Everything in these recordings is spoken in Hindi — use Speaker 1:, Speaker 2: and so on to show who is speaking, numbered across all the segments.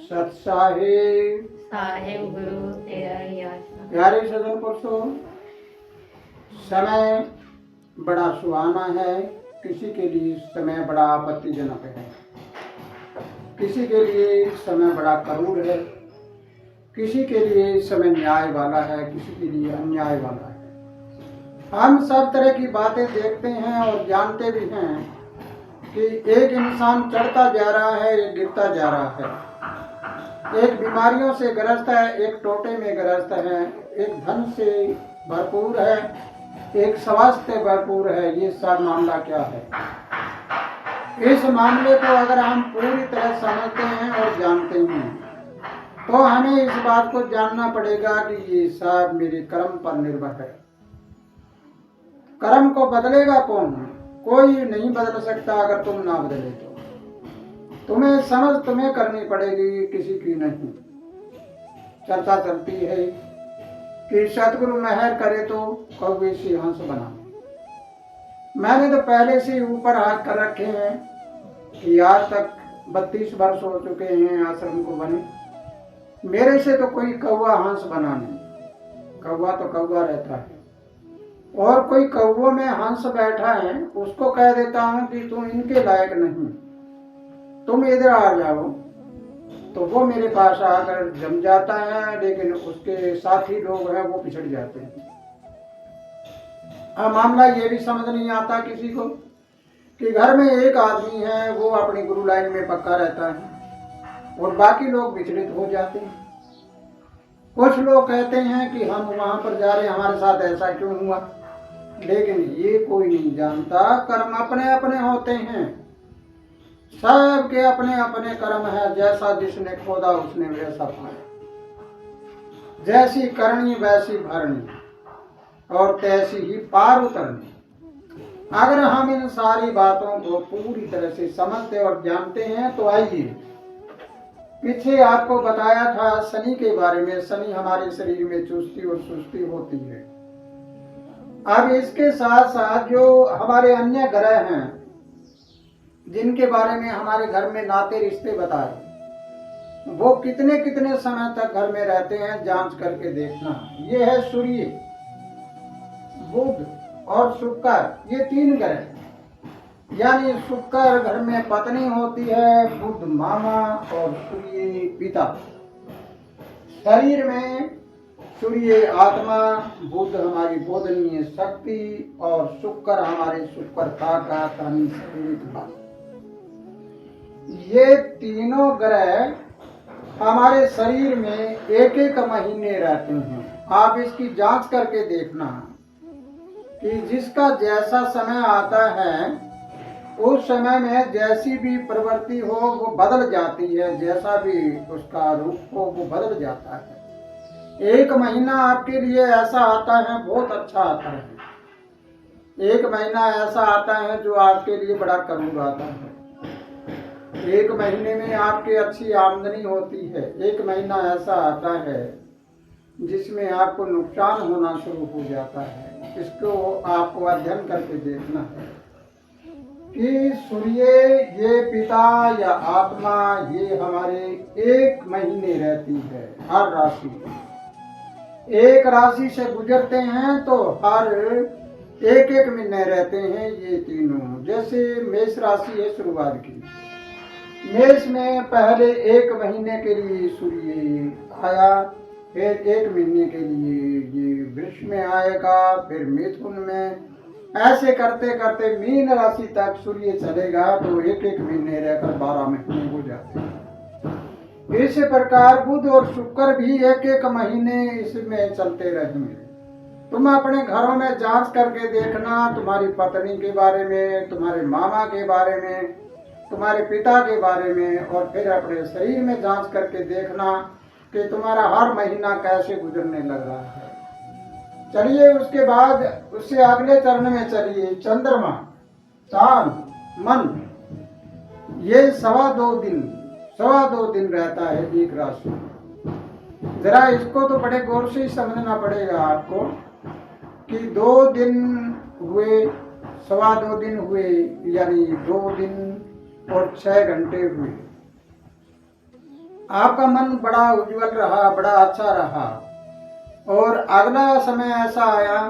Speaker 1: सत साहिब
Speaker 2: साहिब गुरु तेरा ही आसरा।
Speaker 1: प्यारे सदन पुरुषों, समय बड़ा सुहाना है, किसी के लिए समय बड़ा आपत्तिजनक है, किसी के लिए समय बड़ा करूर है, किसी के लिए समय न्याय वाला है, किसी के लिए अन्याय वाला है। हम सब तरह की बातें देखते हैं और जानते भी हैं कि एक इंसान चढ़ता जा रहा है, एक गिरता जा रहा है, एक बीमारियों से ग्रस्त है, एक टोटे में ग्रस्त है, एक धन से भरपूर है, एक स्वास्थ्य भरपूर है। ये सब मामला क्या है? इस मामले को अगर हम पूरी तरह समझते हैं और जानते हैं तो हमें इस बात को जानना पड़ेगा कि ये सब मेरे कर्म पर निर्भर है। कर्म को बदलेगा कौन? कोई नहीं बदल सकता। अगर तुम ना बदले तो तुम्हें समझ तुम्हें करनी पड़ेगी, किसी की नहीं। चर्चा चलती है कि सतगुरु मेहर करे तो कौवे से हंस बना। मैंने तो पहले से ऊपर हाथ कर रखे हैं कि आज तक 32 वर्ष हो चुके हैं आश्रम को बने, मेरे से तो कोई कौवा हंस बना नहीं। कौवा तो कौवा रहता है, और कोई कौवों में हंस बैठा है उसको कह देता हूं कि तुम इनके लायक नहीं, तुम इधर आ जाओ, तो वो मेरे पास आकर जम जाता है, लेकिन उसके साथी लोग हैं वो पिछड़ जाते हैं। अब मामला ये भी समझ नहीं आता किसी को कि घर में एक आदमी है, वो अपनी गुरु लाइन में पक्का रहता है और बाकी लोग विचलित हो जाते हैं। कुछ लोग कहते हैं कि हम वहां पर जा रहे हैं, हमारे साथ ऐसा क्यों हुआ, लेकिन ये कोई नहीं जानता। कर्म अपने अपने होते हैं, सबके अपने अपने कर्म है। जैसा जिसने खोदा उसने वैसा पाया, जैसी करनी वैसी भरनी और तैसी ही पार उतरनी। अगर हम इन सारी बातों को पूरी तरह से समझते और जानते हैं तो आइए, पीछे आपको बताया था शनि के बारे में। शनि हमारे शरीर में चुस्ती और सुस्ती होती है। अब इसके साथ साथ जो हमारे अन्य ग्रह हैं, जिनके बारे में हमारे घर में नाते रिश्ते बताए, वो कितने कितने समय तक घर में रहते हैं, जांच करके देखना। ये है सूर्य, बुध और शुक्र, ये 3 ग्रह। यानी शुक्र घर में पत्नी होती है, बुध मामा और सूर्य पिता। शरीर में सूर्य आत्मा, बुध हमारी बोधनीय शक्ति और शुक्र हमारे शुक्रता का धन शरीर का। ये तीनों ग्रह हमारे शरीर में एक एक महीने रहते हैं। आप इसकी जांच करके देखना कि जिसका जैसा समय आता है उस समय में जैसी भी प्रवृत्ति हो वो बदल जाती है, जैसा भी उसका रूप हो वो बदल जाता है। एक महीना आपके लिए ऐसा आता है, बहुत अच्छा आता है। एक महीना ऐसा आता है जो आपके लिए बड़ा करूर आता है। एक महीने में आपकी अच्छी आमदनी होती है। एक महीना ऐसा आता है जिसमें आपको नुकसान होना शुरू हो जाता है। इसको आपको अध्ययन करके देखना है कि सूर्य, ये पिता या आत्मा, ये हमारे एक महीने रहती है। हर राशि एक राशि से गुजरते हैं तो हर एक एक महीने रहते हैं ये तीनों। जैसे मेष राशि है शुरुआत की, मेष में पहले 1 महीने के लिए सूर्य आया, फिर 1 महीने के लिए ये वृष में आएगा, फिर मिथुन में, ऐसे करते करते मीन राशि तक सूर्य चलेगा तो एक एक महीने रहकर 12 महीने हो जाते हैं। इस प्रकार बुध और शुक्र भी एक एक महीने इसमें चलते रहेंगे। तुम अपने घरों में जांच करके देखना, तुम्हारी पत्नी के बारे में, तुम्हारे मामा के बारे में, तुम्हारे पिता के बारे में, और फिर अपने शरीर में जांच करके देखना कि तुम्हारा हर महीना कैसे गुजरने लग रहा है। चलिए उसके बाद उससे अगले चरण में चलिए। चंद्रमा, चांद, मन, ये 2.25 दिन रहता है एक राशि। जरा इसको तो बड़े गौर से समझना पड़ेगा आपको कि 2 दिन हुए, 2.25 दिन हुए, यानी 2 दिन और 6 घंटे हुए। आपका मन बड़ा उज्जवल रहा, बड़ा अच्छा रहा, और अगला समय ऐसा आया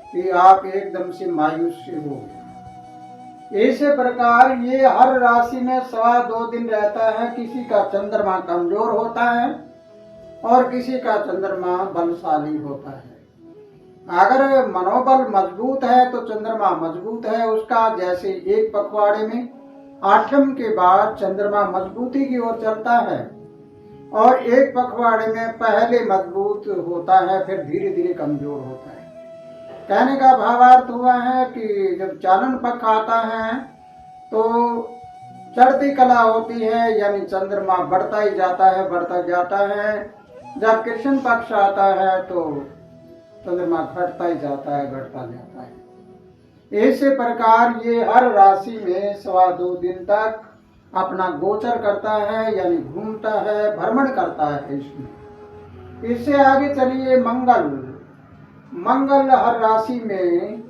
Speaker 1: कि आप एकदम से मायूस से हो गए। इसी प्रकार ये हर राशि में 2.25 दिन रहता है। किसी का चंद्रमा कमजोर होता है और किसी का चंद्रमा बलशाली होता है। अगर मनोबल मजबूत है तो चंद्रमा मजबूत है उसका, जैसे एक पखवाड़े में आठम के बाद चंद्रमा मजबूती की ओर चलता है और एक पखवाड़े में पहले मजबूत होता है फिर धीरे धीरे कमजोर होता है। कहने का भावार्थ हुआ है कि जब चालन पक्ष आता है तो चढ़ती कला होती है, यानी चंद्रमा बढ़ता ही जाता है, बढ़ता जाता है। जब कृष्ण पक्ष आता है तो चंद्रमा घटता ही जाता है, घटता जाता है। इसी प्रकार ये हर राशि में 2.25 दिन तक अपना गोचर करता है, यानी घूमता है, भ्रमण करता है इसमें। इससे आगे चलिए मंगल हर राशि में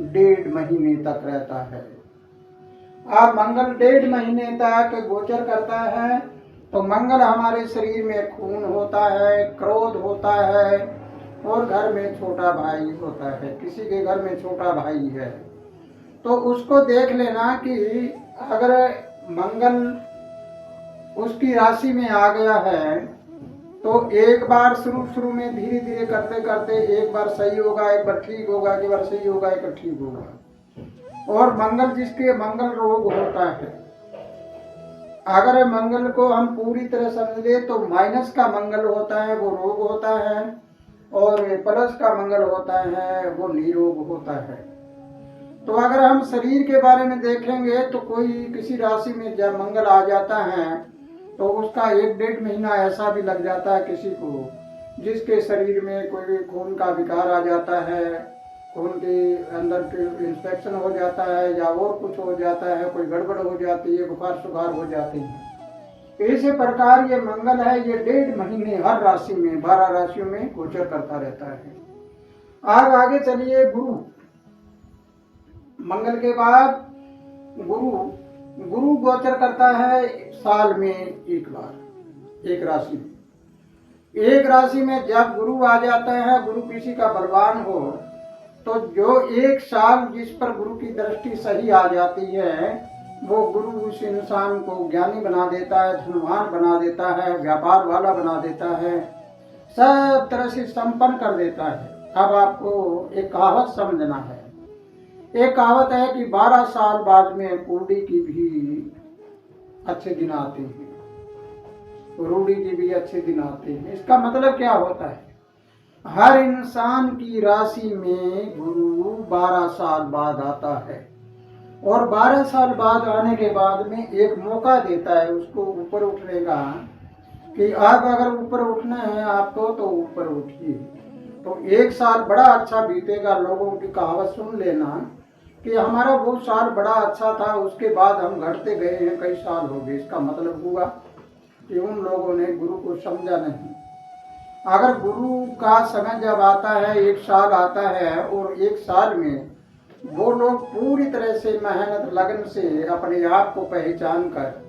Speaker 1: 1.5 महीने तक रहता है। अब मंगल 1.5 महीने तक गोचर करता है तो मंगल हमारे शरीर में खून होता है, क्रोध होता है और घर में छोटा भाई होता है। किसी के घर में छोटा भाई है तो उसको देख लेना कि अगर मंगल उसकी राशि में आ गया है तो एक बार शुरू में धीरे धीरे करते करते एक बार सही होगा, एक बार ठीक होगा, एक बार सही होगा, एक बार ठीक होगा। और मंगल जिसके मंगल रोग होता है, अगर मंगल को हम पूरी तरह समझ ले तो माइनस का मंगल होता है वो रोग होता है और प्लस का मंगल होता है वो निरोग होता है। तो अगर हम शरीर के बारे में देखेंगे तो कोई किसी राशि में जब मंगल आ जाता है तो उसका 1.5 महीना ऐसा भी लग जाता है किसी को जिसके शरीर में कोई खून का विकार आ जाता है, खून के अंदर इंफेक्शन हो जाता है या और कुछ हो जाता है, कोई गड़बड़ हो जाती है, बुखार सुखार हो जाती है। इसी प्रकार ये मंगल है, ये 1.5 महीने हर राशि में 12 राशियों में गोचर करता रहता है। आगे चलिए गुरु। मंगल के बाद गुरु गोचर करता है साल में एक बार एक राशि में। एक राशि में जब गुरु आ जाता है, गुरु किसी का बलवान हो तो जो एक साल जिस पर गुरु की दृष्टि सही आ जाती है वो गुरु उस इंसान को ज्ञानी बना देता है, धनवान बना देता है, व्यापार वाला बना देता है, सब तरह से संपन्न कर देता है। अब आपको एक कहावत समझना है। एक कहावत है कि 12 साल बाद में कुंडी की भी अच्छे दिन आते हैं, रूढ़ी की भी अच्छे दिन आते हैं। इसका मतलब क्या होता है? हर इंसान की राशि में गुरु 12 साल बाद आता है और 12 साल बाद आने के बाद में एक मौका देता है उसको ऊपर उठने का कि आप अगर ऊपर उठना है आपको तो ऊपर उठिए। तो एक साल बड़ा अच्छा बीतेगा। लोगों की कहावत सुन लेना कि हमारा वो साल बड़ा अच्छा था, उसके बाद हम घटते गए हैं, कई साल हो गए। इसका मतलब हुआ कि उन लोगों ने गुरु को समझा नहीं। अगर गुरु का समय जब आता है, एक साल आता है और एक साल में वो लोग पूरी तरह से मेहनत लगन से अपने आप को पहचान कर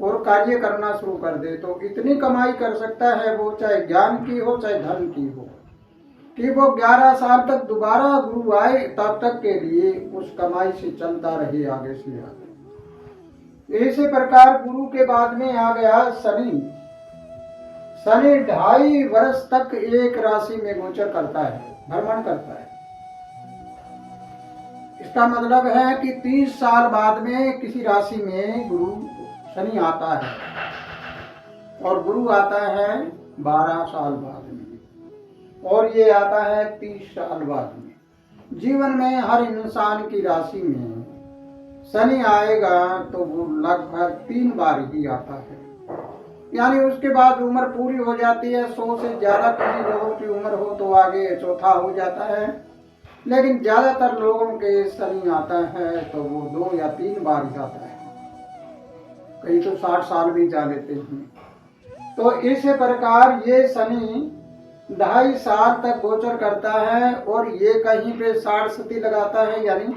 Speaker 1: और कार्य करना शुरू कर दे तो इतनी कमाई कर सकता है वो, चाहे ज्ञान की हो चाहे धन की हो, कि वो 11 साल तक दोबारा गुरु आए तब तक के लिए उस कमाई से चलता रहे आगे से आगे। इसी प्रकार गुरु के बाद में आ गया शनि। शनि 2.5 वर्ष तक एक राशि में गोचर करता है, भ्रमण करता है। इसका मतलब है कि 30 साल बाद में किसी राशि में गुरु शनि आता है और गुरु आता है 12 साल बाद में और ये आता है 30 साल बाद में। जीवन में हर इंसान की राशि में शनि आएगा तो वो लगभग 3 बार ही आता है, यानी उसके बाद उम्र पूरी हो जाती है। 100 से ज्यादा किसी लोगों की उम्र हो तो आगे चौथा हो जाता है, लेकिन ज्यादातर लोगों के शनि आता है तो वो 2 या 3 बार ही आता है, कई तो 60 साल भी जा लेते हैं। तो इस प्रकार ये शनि 2.5 साल तक गोचर करता है और ये कहीं पे 60 सती लगाता है, यानी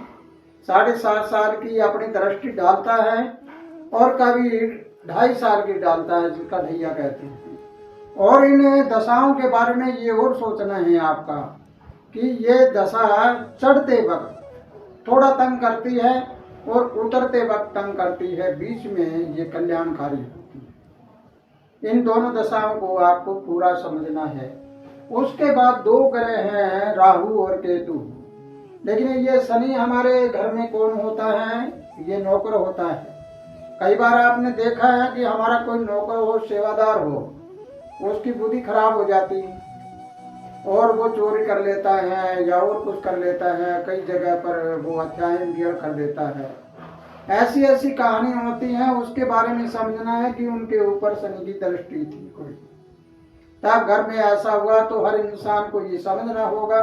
Speaker 1: 7.5 साल की अपनी दृष्टि डालता है और कभी 2.5 साल की डालता है, जिसका ढैया कहते हैं। और इन दशाओं के बारे में ये और सोचना है आपका कि ये दशा चढ़ते वक्त थोड़ा तंग करती है और उतरते वक्त तंग करती है, बीच में ये कल्याणकारी होती है। इन दोनों दशाओं को आपको पूरा समझना है। उसके बाद 2 ग्रह हैं, राहु और केतु। लेकिन ये शनि हमारे घर में कौन होता है? ये नौकर होता है। कई बार आपने देखा है कि हमारा कोई नौकर हो, सेवादार हो, उसकी बुद्धि खराब हो जाती और वो चोरी कर लेता है या और कुछ कर लेता है, कई जगह पर वो हत्याएं भी कर देता है। ऐसी ऐसी कहानी होती हैं, उसके बारे में समझना है कि उनके ऊपर शनि की दृष्टि थी कोई, तब घर में ऐसा हुआ। तो हर इंसान को ये समझना होगा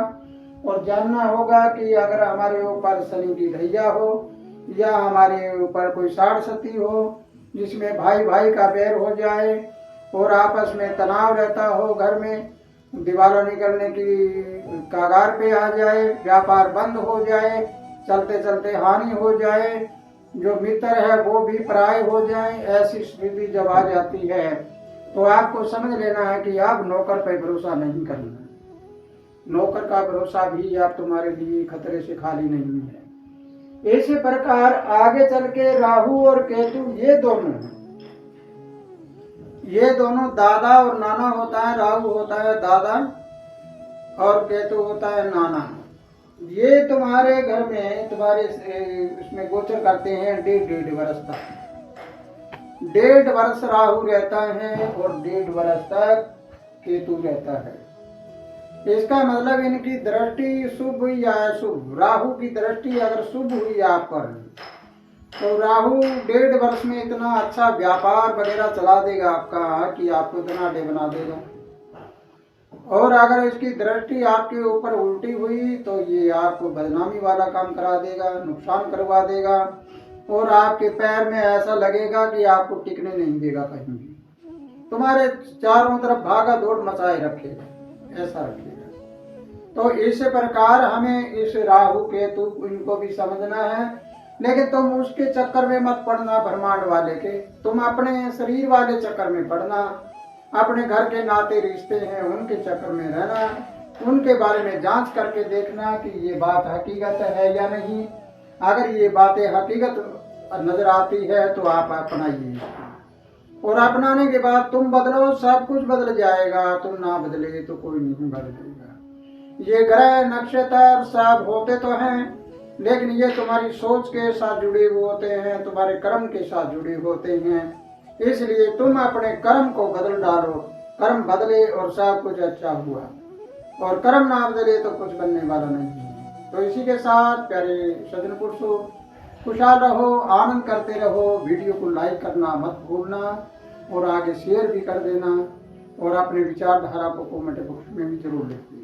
Speaker 1: और जानना होगा कि अगर हमारे ऊपर शनि की ढैया हो या हमारे ऊपर कोई साढ़ सती हो, जिसमें भाई भाई का बैर हो जाए और आपस में तनाव रहता हो, घर में दीवारों निकलने की कगार पे आ जाए, व्यापार बंद हो जाए, चलते चलते हानि हो जाए, जो मित्र है वो भी पराये हो जाए, ऐसी स्थिति जब आ जाती है तो आपको समझ लेना है कि आप नौकर पर भरोसा नहीं करना। नौकर का भरोसा भी आप तुम्हारे लिए खतरे से खाली नहीं है। इसी प्रकार आगे चल के राहु और केतु ये दोनों दादा और नाना होता है। राहु होता है दादा और केतु होता है नाना। ये तुम्हारे घर में तुम्हारे इसमें गोचर करते हैं 1.5 वर्ष तक। 1.5 वर्ष राहु रहता है और 1.5 वर्ष तक केतु रहता है। इसका मतलब इनकी दृष्टि शुभ या अशुभ, राहु की दृष्टि अगर शुभ हुई आप पर तो राहु 1.5 वर्ष में इतना अच्छा व्यापार वगैरह चला देगा आपका कि आपको इतना डे बना देगा। और अगर इसकी दृष्टि आपके ऊपर उल्टी हुई तो ये आपको बदनामी वाला काम करा देगा, नुकसान करवा देगा और आपके पैर में ऐसा लगेगा कि आपको टिकने नहीं देगा, कहीं भी तुम्हारे चारों तरफ भागा दौड़ मचाए रखेगा, ऐसा रखेगा। तो इस प्रकार हमें इस राहु केतु इनको भी समझना है, लेकिन तुम उसके चक्कर में मत पड़ना ब्रह्मांड वाले के, तुम अपने शरीर वाले चक्कर में पड़ना, अपने घर के नाते रिश्ते हैं उनके चक्कर में रहना, उनके बारे में जांच करके देखना कि ये बात हकीकत है या नहीं। अगर ये बातें हकीकत नजर आती है तो आप अपनाइए और अपनाने के बाद तुम बदलो, सब कुछ बदल जाएगा। तुम ना बदले तो कोई नहीं बदलेगा। ये ग्रह नक्षत्र सब होते तो हैं, लेकिन ये तुम्हारी सोच के साथ जुड़े हुए होते हैं, तुम्हारे कर्म के साथ जुड़े होते हैं। इसलिए तुम अपने कर्म को बदल डालो, कर्म बदले और सब कुछ अच्छा हुआ, और कर्म ना बदले तो कुछ बनने वाला नहीं है। तो इसी के साथ प्यारे सज्जन पुरुषों, खुशहाल रहो, आनंद करते रहो। वीडियो को लाइक करना मत भूलना और आगे शेयर भी कर देना और अपने विचारधारा को कमेंट बॉक्स में भी जरूर लिखिए।